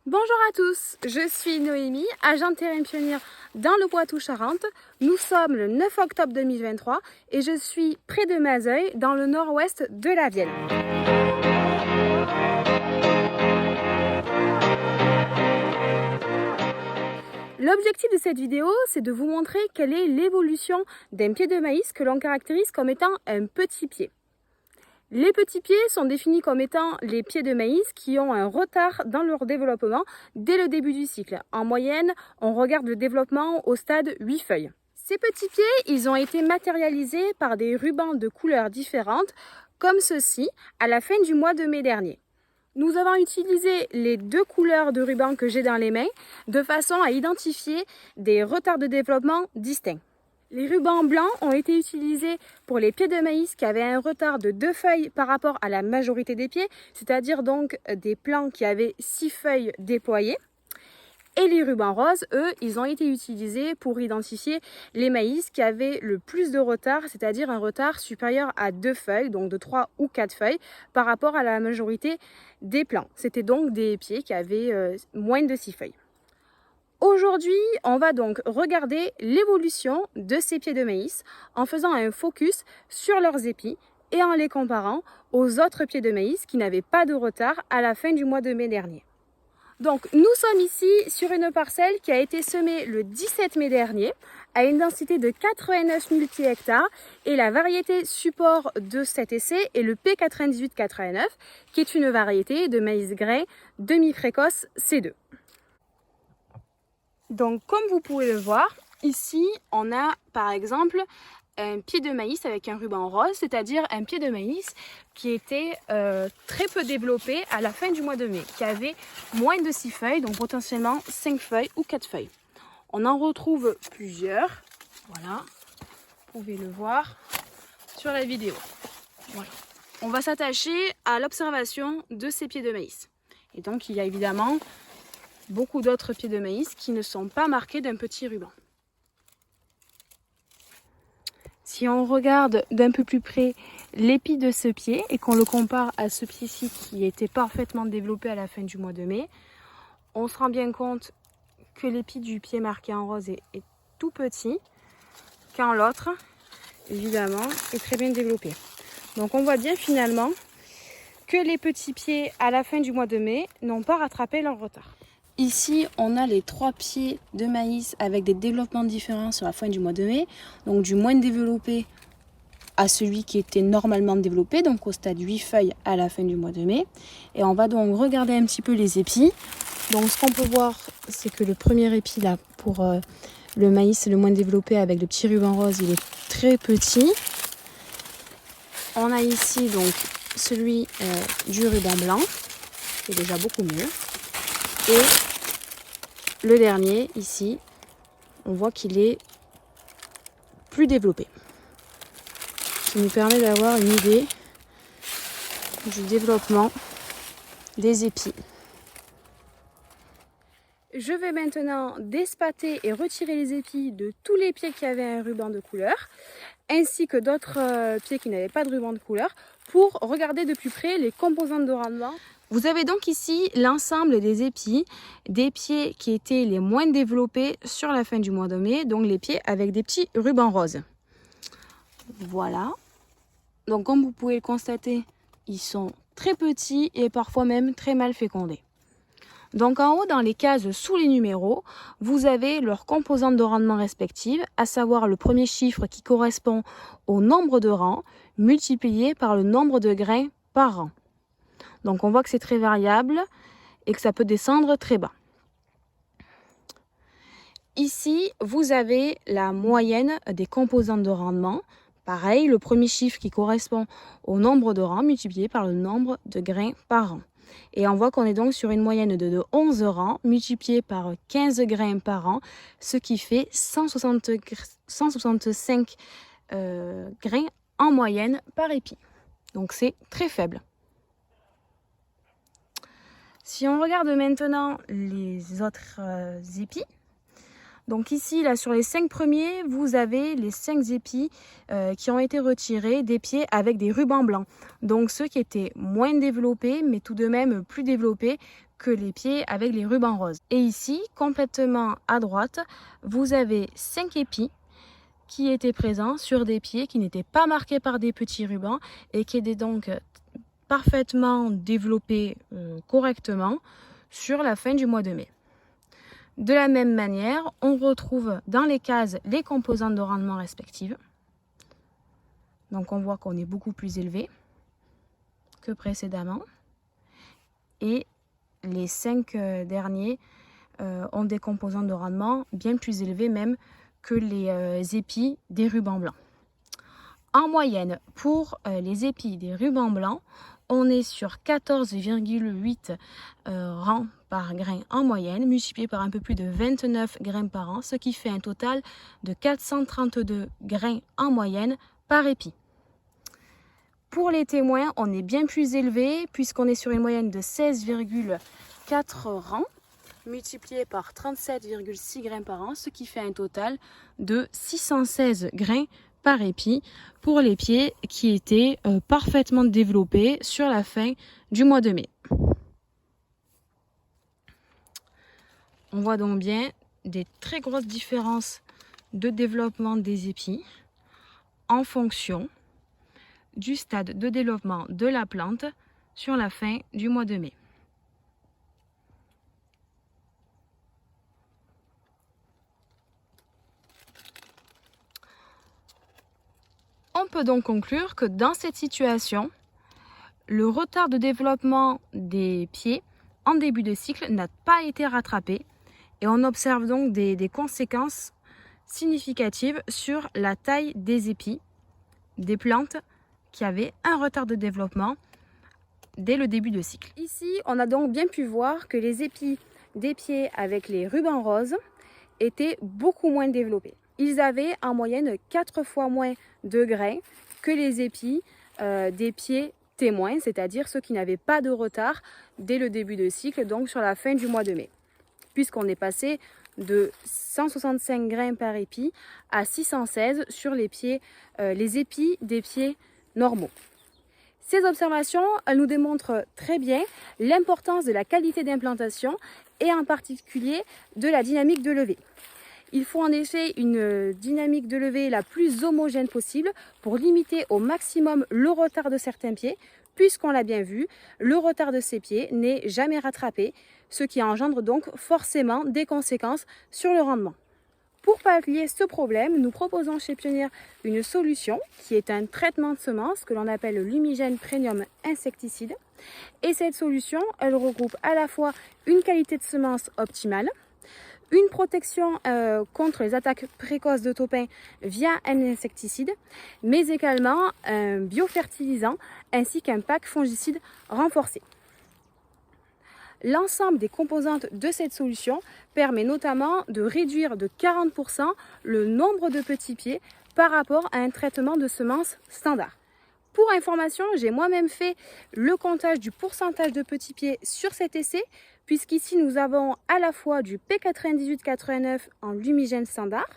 Bonjour à tous, je suis Noémie, agente terrain pionnière dans le Poitou-Charentes. Nous sommes le 9 octobre 2023 et je suis près de Mazeuil, dans le nord-ouest de la Vienne. L'objectif de cette vidéo, c'est de vous montrer quelle est l'évolution d'un pied de maïs que l'on caractérise comme étant un petit pied. Les petits pieds sont définis comme étant les pieds de maïs qui ont un retard dans leur développement dès le début du cycle. En moyenne, on regarde le développement au stade 8 feuilles. Ces petits pieds, ils ont été matérialisés par des rubans de couleurs différentes, comme ceci, à la fin du mois de mai dernier. Nous avons utilisé les deux couleurs de ruban que j'ai dans les mains, de façon à identifier des retards de développement distincts. Les rubans blancs ont été utilisés pour les pieds de maïs qui avaient un retard de 2 feuilles par rapport à la majorité des pieds, c'est-à-dire donc des plants qui avaient 6 feuilles déployées. Et les rubans roses, eux, ils ont été utilisés pour identifier les maïs qui avaient le plus de retard, c'est-à-dire un retard supérieur à 2 feuilles, donc de 3 ou 4 feuilles, par rapport à la majorité des plants. C'était donc des pieds qui avaient moins de 6 feuilles. Aujourd'hui, on va donc regarder l'évolution de ces pieds de maïs en faisant un focus sur leurs épis et en les comparant aux autres pieds de maïs qui n'avaient pas de retard à la fin du mois de mai dernier. Donc nous sommes ici sur une parcelle qui a été semée le 17 mai dernier à une densité de 89 000 pieds hectares et la variété support de cet essai est le P9889 qui est une variété de maïs grain demi-précoce C2. Donc comme vous pouvez le voir, ici on a par exemple un pied de maïs avec un ruban rose, c'est-à-dire un pied de maïs qui était très peu développé à la fin du mois de mai, qui avait moins de 6 feuilles, donc potentiellement 5 feuilles ou 4 feuilles. On en retrouve plusieurs, voilà, vous pouvez le voir sur la vidéo. Voilà. On va s'attacher à l'observation de ces pieds de maïs. Et donc il y a évidemment beaucoup d'autres pieds de maïs qui ne sont pas marqués d'un petit ruban. Si on regarde d'un peu plus près l'épi de ce pied et qu'on le compare à ce pied-ci qui était parfaitement développé à la fin du mois de mai, on se rend bien compte que l'épi du pied marqué en rose est tout petit, quand l'autre, évidemment, est très bien développé. Donc on voit bien finalement que les petits pieds à la fin du mois de mai n'ont pas rattrapé leur retard. Ici, on a les 3 pieds de maïs avec des développements différents sur la fin du mois de mai. Donc du moins développé à celui qui était normalement développé, donc au stade 8 feuilles à la fin du mois de mai. Et on va donc regarder un petit peu les épis. Donc ce qu'on peut voir, c'est que le premier épi là, pour le maïs le moins développé avec le petit ruban rose, il est très petit. On a ici donc celui du ruban blanc, qui est déjà beaucoup mieux. Et le dernier, ici, on voit qu'il est plus développé. Ce qui nous permet d'avoir une idée du développement des épis. Je vais maintenant déspater et retirer les épis de tous les pieds qui avaient un ruban de couleur, ainsi que d'autres pieds qui n'avaient pas de ruban de couleur, pour regarder de plus près les composantes de rendement. Vous avez donc ici l'ensemble des épis, des pieds qui étaient les moins développés sur la fin du mois de mai, donc les pieds avec des petits rubans roses. Voilà. Donc comme vous pouvez le constater, ils sont très petits et parfois même très mal fécondés. Donc en haut, dans les cases sous les numéros, vous avez leurs composantes de rendement respectives, à savoir le premier chiffre qui correspond au nombre de rangs multiplié par le nombre de grains par rang. Donc on voit que c'est très variable et que ça peut descendre très bas. Ici, vous avez la moyenne des composantes de rendement. Pareil, le premier chiffre qui correspond au nombre de rangs multiplié par le nombre de grains par rang. Et on voit qu'on est donc sur une moyenne de 11 rangs multiplié par 15 grains par rang, ce qui fait 165 grains en moyenne par épi. Donc c'est très faible. Si on regarde maintenant les autres épis, Donc ici, là, sur les 5 premiers, vous avez les 5 épis qui ont été retirés des pieds avec des rubans blancs. Donc ceux qui étaient moins développés, mais tout de même plus développés que les pieds avec les rubans roses. Et ici, complètement à droite, vous avez 5 épis qui étaient présents sur des pieds qui n'étaient pas marqués par des petits rubans et qui étaient donc parfaitement développés correctement sur la fin du mois de mai. De la même manière, on retrouve dans les cases les composantes de rendement respectives. Donc on voit qu'on est beaucoup plus élevé que précédemment. Et les 5 derniers ont des composantes de rendement bien plus élevées même que les épis des rubans blancs. En moyenne, pour les épis des rubans blancs, on est sur 14,8 rangs par grain en moyenne, multiplié par un peu plus de 29 grains par an, ce qui fait un total de 432 grains en moyenne par épi. Pour les témoins, on est bien plus élevé puisqu'on est sur une moyenne de 16,4 rangs, multiplié par 37,6 grains par an, ce qui fait un total de 616 grains par épi pour les pieds qui étaient parfaitement développés sur la fin du mois de mai. On voit donc bien des très grosses différences de développement des épis en fonction du stade de développement de la plante sur la fin du mois de mai. On peut donc conclure que dans cette situation, le retard de développement des pieds en début de cycle n'a pas été rattrapé et on observe donc des conséquences significatives sur la taille des épis des plantes qui avaient un retard de développement dès le début de cycle. Ici, on a donc bien pu voir que les épis des pieds avec les rubans roses étaient beaucoup moins développés. Ils avaient en moyenne 4 fois moins de grains que les épis des pieds témoins, c'est-à-dire ceux qui n'avaient pas de retard dès le début de cycle, donc sur la fin du mois de mai, puisqu'on est passé de 165 grains par épi à 616 sur les épis des pieds normaux. Ces observations, elles nous démontrent très bien l'importance de la qualité d'implantation et en particulier de la dynamique de levée. Il faut en effet une dynamique de levée la plus homogène possible pour limiter au maximum le retard de certains pieds, puisqu'on l'a bien vu, le retard de ces pieds n'est jamais rattrapé, ce qui engendre donc forcément des conséquences sur le rendement. Pour pallier ce problème, nous proposons chez Pionnier une solution qui est un traitement de semences que l'on appelle le Lumigène Premium Insecticide. Et cette solution, elle regroupe à la fois une qualité de semence optimale, une protection contre les attaques précoces de topin via un insecticide, mais également un biofertilisant ainsi qu'un pack fongicide renforcé. L'ensemble des composantes de cette solution permet notamment de réduire de 40% le nombre de petits pieds par rapport à un traitement de semences standard. Pour information, j'ai moi-même fait le comptage du pourcentage de petits pieds sur cet essai, puisqu'ici nous avons à la fois du P9889 en lumigène standard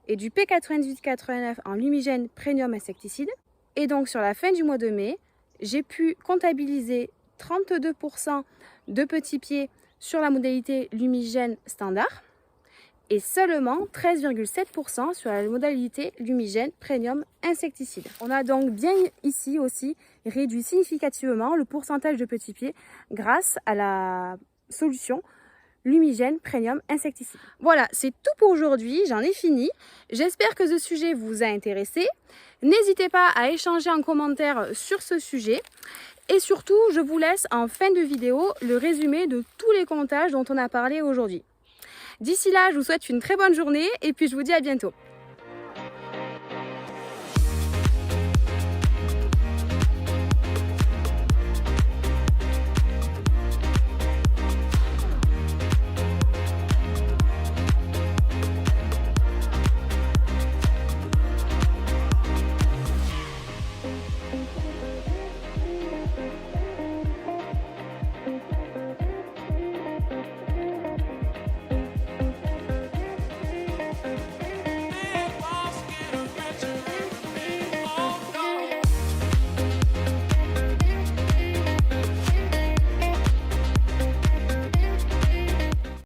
et du P9889 en lumigène premium insecticide. Et donc sur la fin du mois de mai, j'ai pu comptabiliser 32% de petits pieds sur la modalité lumigène standard et seulement 13,7% sur la modalité lumigène premium insecticide. On a donc bien ici aussi réduit significativement le pourcentage de petits pieds grâce à la solution Lumigène Premium Insecticide. Voilà, c'est tout pour aujourd'hui, j'en ai fini. J'espère que ce sujet vous a intéressé. N'hésitez pas à échanger en commentaire sur ce sujet. Et surtout, je vous laisse en fin de vidéo le résumé de tous les comptages dont on a parlé aujourd'hui. D'ici là, je vous souhaite une très bonne journée et puis je vous dis à bientôt.